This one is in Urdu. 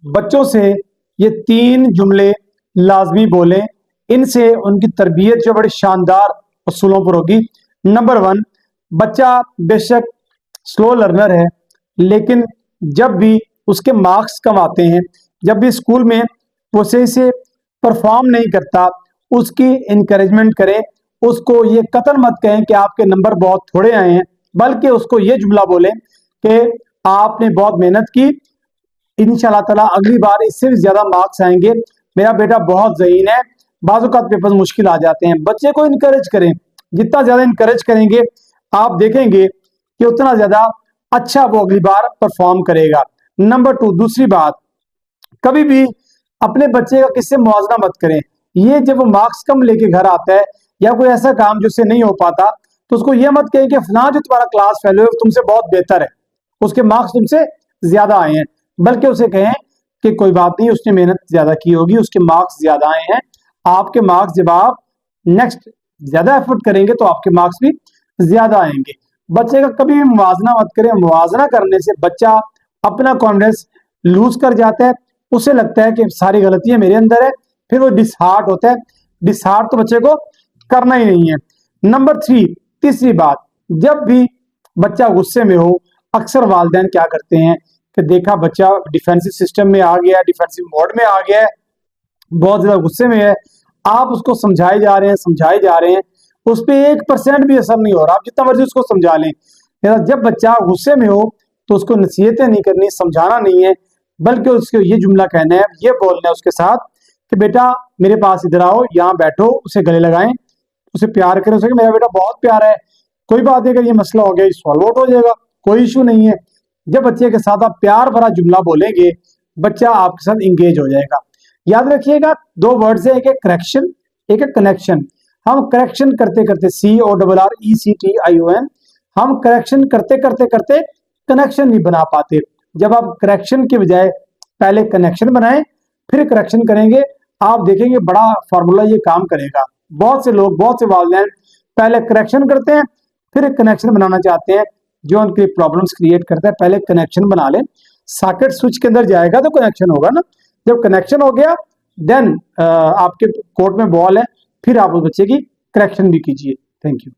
بچوں سے یہ 3 جملے لازمی بولیں، ان سے ان کی تربیت جو بڑی شاندار اصولوں پر ہوگی۔ نمبر 1، بچہ بے شک سلو لرنر ہے، لیکن جب بھی اس کے مارکس کم آتے ہیں، جب بھی اسکول میں وہ صحیح سے پرفارم نہیں کرتا، اس کی انکریجمنٹ کریں، اس کو یہ قطعاً مت کہیں کہ آپ کے نمبر بہت تھوڑے آئے ہیں، بلکہ اس کو یہ جملہ بولیں کہ آپ نے بہت محنت کی، انشاءاللہ تعالیٰ اگلی بار اس سے بھی زیادہ مارکس آئیں گے، میرا بیٹا بہت ذہین ہے، بعض اوقات پیپر مشکل آ جاتے ہیں۔ بچے کو انکریج کریں، جتنا زیادہ انکریج کریں گے آپ دیکھیں گے کہ اتنا زیادہ اچھا وہ اگلی بار پرفارم کرے گا۔ نمبر 2، دوسری بات، کبھی بھی اپنے بچے کا کس سے موازنہ مت کریں۔ یہ جب وہ مارکس کم لے کے گھر آتا ہے یا کوئی ایسا کام جو سے نہیں ہو پاتا تو اس کو یہ مت کہیں کہ فلاں جو تمہارا کلاس فیلو ہے تم سے بہت بہتر ہے، اس کے مارکس تم سے زیادہ آئے ہیں، بلکہ اسے کہیں کہ کوئی بات نہیں، اس نے محنت زیادہ کی ہوگی، اس کے مارکس زیادہ آئے ہیں، آپ کے مارکس جب آپ نیکسٹ زیادہ ایفرٹ کریں گے تو آپ کے مارکس بھی زیادہ آئیں گے۔ بچے کا کبھی بھی موازنہ مت کریں، موازنہ کرنے سے بچہ اپنا کانفیڈنس لوز کر جاتا ہے، اسے لگتا ہے کہ ساری غلطیاں میرے اندر ہے، پھر وہ ڈس ہارٹ ہوتا ہے، ڈس ہارٹ تو بچے کو کرنا ہی نہیں ہے۔ نمبر 3، تیسری بات، جب بھی بچہ غصے میں ہو، اکثر والدین کیا کرتے ہیں کہ دیکھا بچہ ڈیفینسو سسٹم میں آ گیا ہے، ڈیفینسو موڈ میں آ گیا ہے، بہت زیادہ غصے میں ہے، آپ اس کو سمجھائے جا رہے ہیں، اس پہ 1% بھی اثر نہیں ہو رہا، آپ جتنا مرضی اس کو سمجھا لیں۔ جب بچہ غصے میں ہو تو اس کو نصیحتیں نہیں کرنی، سمجھانا نہیں ہے، بلکہ اس کو یہ جملہ کہنا ہے، یہ بولنا ہے اس کے ساتھ کہ بیٹا میرے پاس ادھر آؤ، یہاں بیٹھو، اسے گلے لگائیں، اسے پیار کریں، اسے کہ میرا بیٹا بہت پیارا ہے، کوئی بات نہیں، اگر یہ مسئلہ ہو گیا یہ سالو آؤٹ ہو جائے گا، کوئی ایشو نہیں ہے۔ جب بچے کے ساتھ آپ پیار بھرا جملہ بولیں گے بچہ آپ کے ساتھ انگیج ہو جائے گا۔ یاد رکھیے گا 2 ورڈز ہیں، ایک ہے کریکشن، ایک ہے کنیکشن۔ ہم کریکشن کرتے کرتے CORRECTION، ہم کریکشن کرتے کنیکشن نہیں بنا پاتے۔ جب آپ کریکشن کے بجائے پہلے کنیکشن بنائیں پھر کریکشن کریں گے، آپ دیکھیں گے بڑا فارمولا یہ کام کرے گا۔ بہت سے لوگ، بہت سے والدین پہلے کریکشن کرتے ہیں پھر کنیکشن بنانا چاہتے ہیں، جو ان کے پرابلمس کریٹ کرتا ہے۔ پہلے کنیکشن بنا لیں، ساکٹ سوئچ کے اندر جائے گا تو کنیکشن ہوگا نا، جب کنیکشن ہو گیا دین آپ کے کورٹ میں بال ہے، پھر آپ اس بچے کی کریکشن بھی کیجیے۔ Thank you.